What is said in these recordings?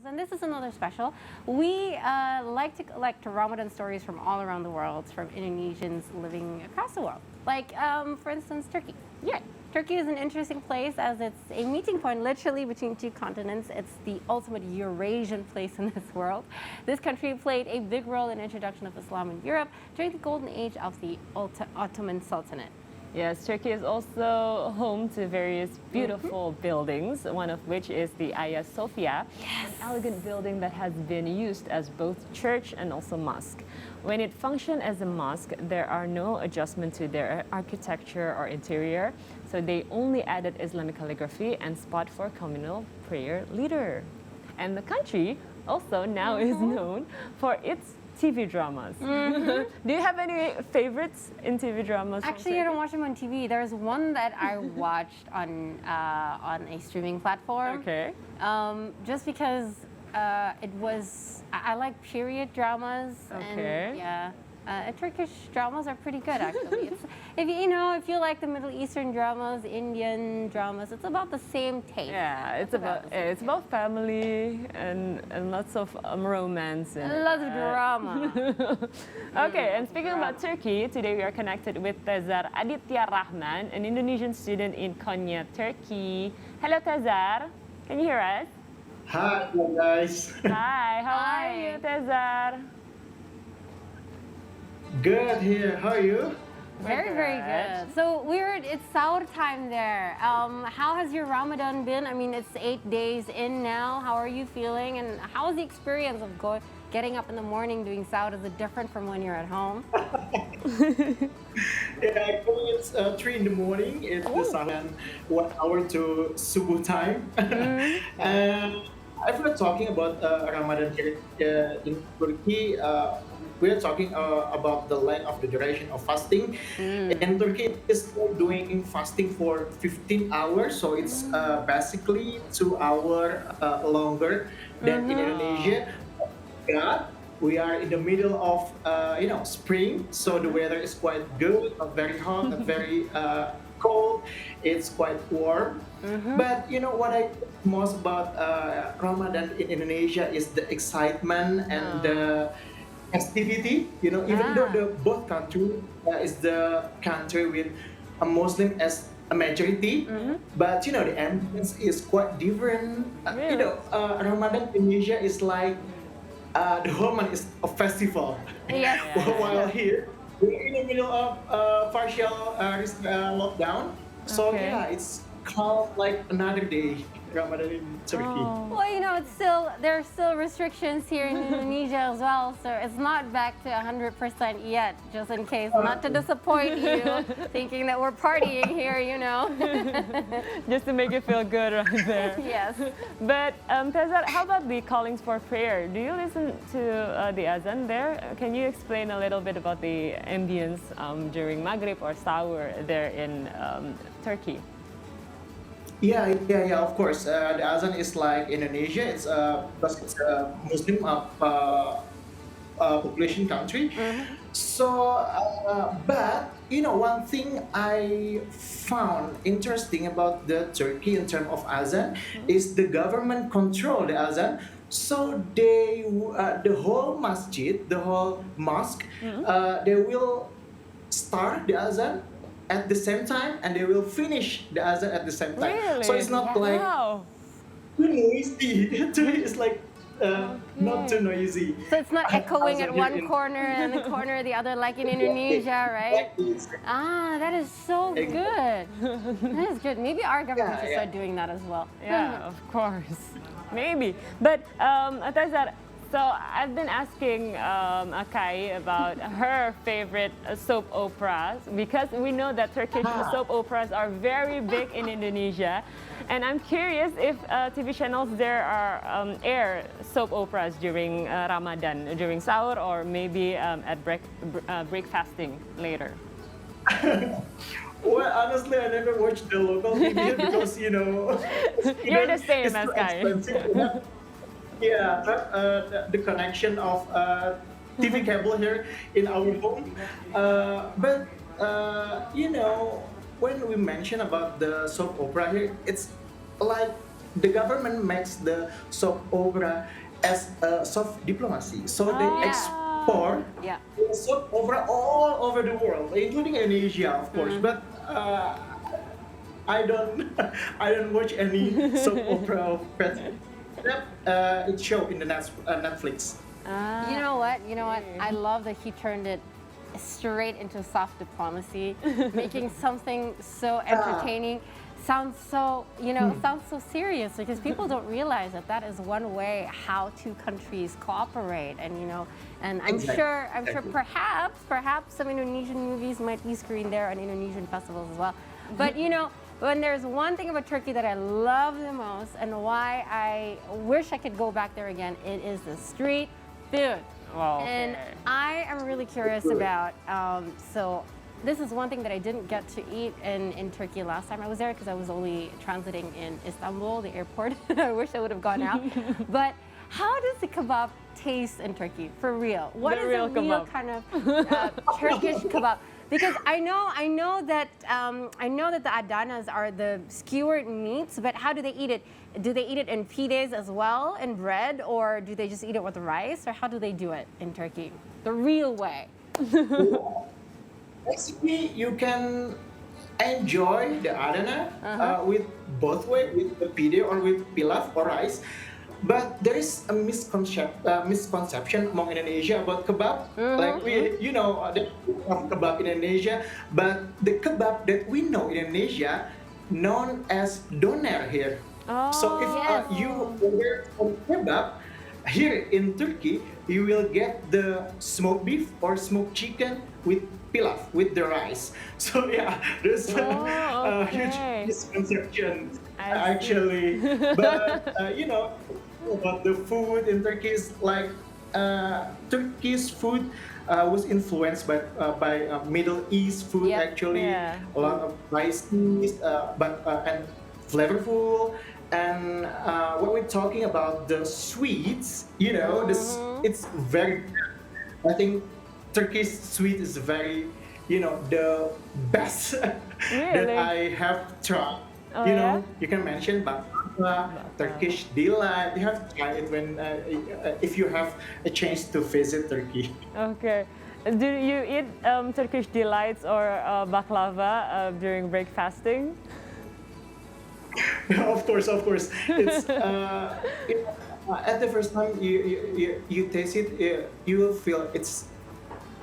And this is another special. We like to collect Ramadan stories from all around the world, from Indonesians living across the world. Like, for instance, Turkey. Yeah, Turkey is an interesting place as it's a meeting point literally between two continents. It's the ultimate Eurasian place in this world. This country played a big role in the introduction of Islam in Europe during the golden age of the Ottoman Sultanate. Yes, Turkey is also home to various beautiful buildings, one of which is the Hagia Sophia, an elegant building that has been used as both church and also mosque. When it functioned as a mosque, there are no adjustments to their architecture or interior, so they only added Islamic calligraphy and spot for communal prayer leader. And the country also now is known for its TV dramas. Do you have any favorites in TV dramas? Actually, I don't watch them on TV. There's one that I watched on a streaming platform. Okay. Just because it was, I like period dramas. Okay. And yeah. Turkish dramas are pretty good, actually. If you like the Middle Eastern dramas, Indian dramas, it's about the same taste. Yeah, it's about family and lots of romance and lots of drama. Okay, and speaking about Turkey, today we are connected with Tezar Aditya Rahman, an Indonesian student in Konya, Turkey. Hello, Tezar. Can you hear us? Hi, guys. Hi, how Hi. are you, Tezar? Good here. How are you? Very, very good. So it's Sahur time there. How has your Ramadan been? I mean, it's 8 days in now. How are you feeling? And how is the experience of getting up in the morning doing Sahur? Is it different from when you're at home? Yeah, actually it's 3 in the morning. It's the Sahur, 1 hour to Subuh time. And if we're talking about Ramadan here in Turkey, we're talking about the length of the duration of fasting. And Turkey is doing fasting for 15 hours, so it's basically 2 hours longer than in Indonesia. Yeah, we are in the middle of spring, so the weather is quite good, not very hot, not very cold. It's quite warm. But you know what I like most about Ramadan in Indonesia is the excitement and the festivity. Even though the both country is the country with a Muslim as a majority, but the ambience is quite different. Ramadan in Indonesia is like the whole month is a festival. Yes. While here we're in the middle of partial lockdown, so Okay. yeah, it's called like another day. Ramadan in Turkey. Well, there are still restrictions here in Indonesia as well, so it's not back to 100% yet, just in case, not to disappoint you, thinking that we're partying here, Just to make you feel good right there. Yes. But Tezar, how about the callings for prayer? Do you listen to the azan there? Can you explain a little bit about the ambience during Maghrib or Sahur there in Turkey? Yeah, of course. The Azan is like Indonesia. It's because it's a Muslim population country. So, but one thing I found interesting about the Turkey in terms of Azan is the government control the Azan. So the whole masjid, the whole mosque, they will start the Azan at the same time, and they will finish the azan at the same time. Really? So it's not like Wow. too noisy. It's like not too noisy. So it's not echoing at Azan here one in- corner and the corner the other, like in Indonesia, right? Exactly. That is so Exactly. good. That is good. Maybe our government should Yeah. start doing that as well. Yeah, of course. Maybe. But Tezar, so I've been asking Akai about her favorite soap operas because we know that Turkish soap operas are very big in Indonesia. And I'm curious if TV channels there are air soap operas during Ramadan, during Sahur, or maybe at break fasting later. Well, honestly, I never watched the local TV because You're the same it's as too Kai. expensive. Yeah, the connection of TV cable here in our home. But when we mention about the soap opera here, it's like the government makes the soap opera as a soft diplomacy. So they Yeah. export Yeah. soap opera all over the world, including Indonesia, of course. But I don't I don't watch any soap opera of Pet. It showed in the Netflix. You know what? You know what? I love that he turned it straight into soft diplomacy, making something so entertaining sound so, sounds so serious, because people don't realize that that is one way how two countries cooperate. And I'm Exactly. sure Exactly. perhaps some Indonesian movies might be screened there on Indonesian festivals as well. But when there's one thing about Turkey that I love the most and why I wish I could go back there again, it is the street food. Wow, And okay. I am really curious about, so this is one thing that I didn't get to eat in Turkey last time I was there, because I was only transiting in Istanbul, the airport. I wish I would have gone out. But how does the kebab taste in Turkey, for real? What The is real a real kebab. kind of Turkish kebab? Because I know that the adanas are the skewered meats, but how do they eat it? Do they eat it in pides as well, in bread, or do they just eat it with rice, or how do they do it in Turkey, the real way? Basically, you can enjoy the adana with both way, with the pide or with pilaf or rice. But there is a misconception among Indonesia about kebab. Like the kebab in Indonesia, but the kebab that we know in Indonesia, known as doner here. So if Yes. you order some kebab here in Turkey, you will get the smoked beef or smoked chicken with pilaf, with the rice. So yeah, there's a huge okay. misconception I see. actually. But about the food in Turkey is like Turkey's food was influenced by Middle East food Yep. actually. Yeah. A lot of spicy, but and flavorful. And when we're talking about the sweets, it's very. I think Turkey's sweet is very, the best that Really? I have tried. Oh, yeah? You can mention baklava, Turkish delight. You have to try it when if you have a chance to visit Turkey. Okay. Do you eat Turkish delights or baklava during break fasting? Of course. It's at the first time you taste it, you will feel it's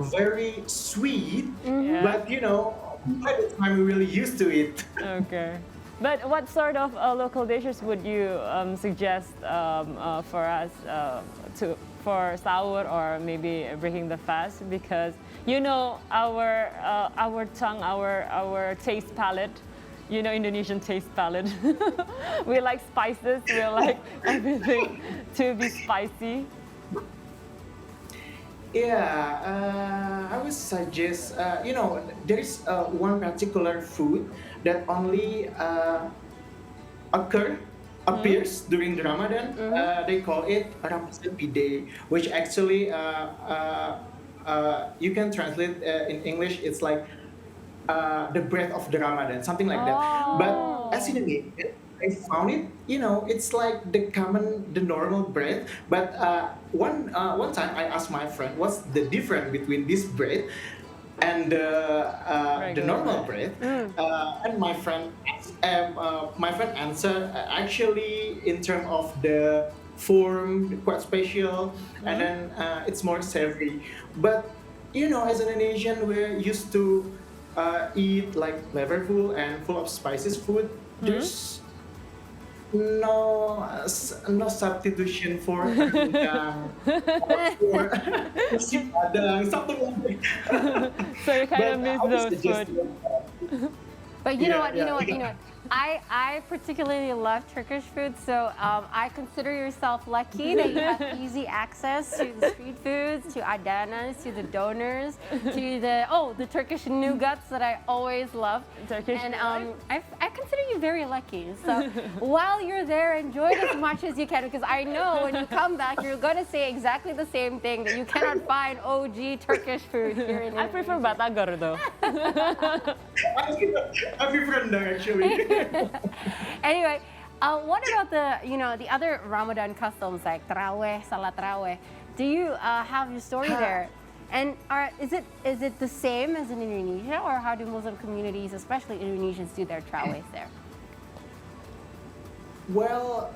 very sweet. Yeah. But by the time you're really used to it. Okay. But what sort of local dishes would you suggest for us for sahur or maybe breaking the fast? Because our tongue, our taste palate, Indonesian taste palate. We like spices. We like everything to be spicy. Yeah, I would suggest, there is one particular food that only appears during the Ramadan. They call it Ramadan pide, which actually you can translate in English. It's like the bread of the Ramadan, something like that. But as Indonesian, I found it. It's like the normal bread. But one time I asked my friend, what's the difference between this bread and the Regular normal bread? And my friend answered, actually in terms of the form, quite special, and then it's more savory. But as an Indonesian, we're used to eat like flavorful and full of spices food. There's no substitution for rendang or nasi padang, something like that. So you kind of But miss I would those suggest food. But you know Yeah, what? yeah. I particularly love Turkish food, so I consider yourself lucky that you have easy access to the street foods, to adanas, to the donors, to the Turkish nougats that I always love. Turkish And delight? I consider you very lucky. So while you're there, enjoy it as much as you can, because I know when you come back, you're gonna say exactly the same thing, that you cannot find OG Turkish food here in I prefer batagor though. I prefer rendang actually. Anyway, What about the other Ramadan customs like taraweh, salat taraweh? Do you have your story there? And is it the same as in Indonesia, or how do Muslim communities, especially Indonesians, do their taraweh there? Well,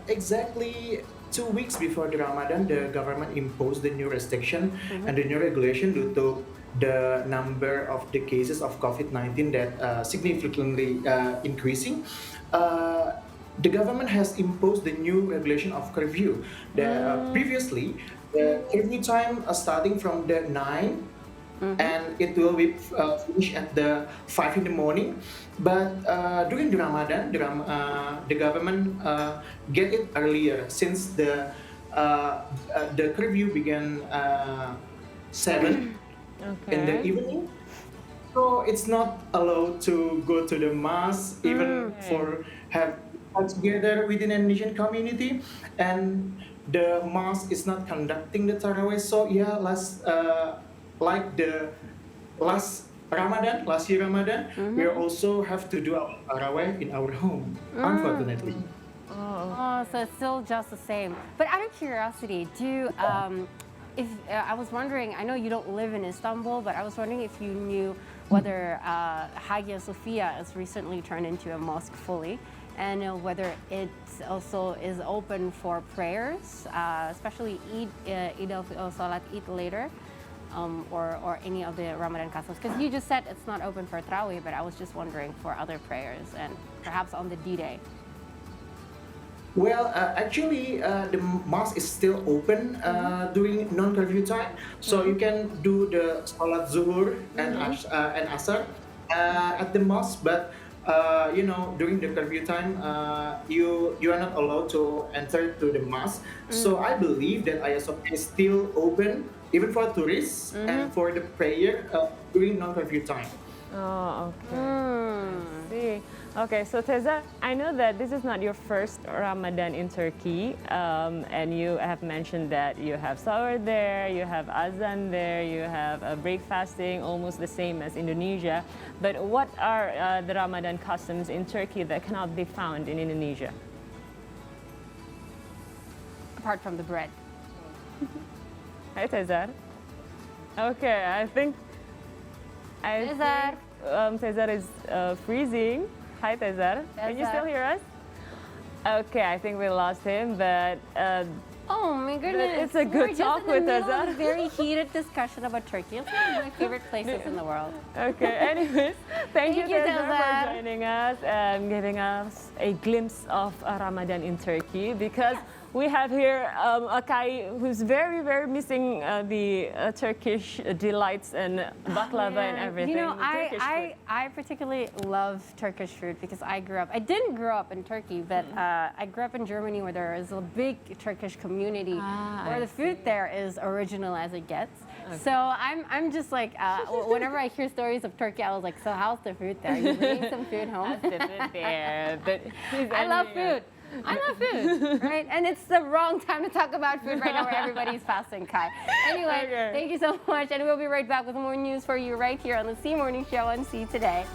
exactly 2 weeks before the Ramadan, the government imposed the new restriction and the new regulation due to the number of the cases of COVID-19 that significantly increasing. The government has imposed the new regulation of curfew. Previously, the curfew time starting from the 9 and it will be finished at the 5 in the morning. But during the Ramadan, the government get it earlier since the curfew began 7 in the evening. So it's not allowed to go to the mosque even for have together within an Indonesian community, and the mosque is not conducting the taraweh. So yeah, like the last year Ramadan, we also have to do our taraweh in our home, unfortunately. Oh, so it's still just the same. But out of curiosity, if I was wondering, I know you don't live in Istanbul, but I was wondering if you knew whether Hagia Sophia has recently turned into a mosque fully, and whether it also is open for prayers, especially Eid Salat Eid later, or any of the Ramadan customs. Because you just said it's not open for Tarawih, but I was just wondering for other prayers and perhaps on the D-Day. Well, actually, the mosque is still open during non-curfew time, so you can do the Salat Zuhur and Asar at the mosque, but during the curfew time, you are not allowed to enter to the mosque. So I believe that Hagia Sophia is still open even for tourists and for the prayer during non-curfew time. Oh, okay. I see. Okay, so Tezar, I know that this is not your first Ramadan in Turkey, and you have mentioned that you have sahur there, you have azan there, you have break fasting, almost the same as Indonesia. But what are the Ramadan customs in Turkey that cannot be found in Indonesia? Apart from the bread. Hi, Tezar. Okay, I think Tezar. Tezar is freezing. Hi, Tezar. Can you still hear us? Okay, I think we lost him, but oh my goodness! It's a good talk with We're just in the middle Tezar. of a very heated discussion about Turkey. It's one of my favorite places in the world. Okay, anyways, thank you, you, Tezar, Tezar. for joining us and giving us a glimpse of Ramadan in Turkey, because we have here Akai, who's very, very missing the Turkish delights and baklava and everything. You know, Turkish food. I particularly love Turkish food because I didn't grow up in Turkey, but I grew up in Germany where there is a big Turkish community where the food there is original as it gets. Okay. So I'm just like, whenever I hear stories of Turkey, I was like, so how's the food there? Are you bringing some food home? How's the food there? But I love food. I love food, right? And it's the wrong time to talk about food right now where everybody's fasting, Kai. Anyway, Thank you so much. And we'll be right back with more news for you right here on the C Morning Show on C Today.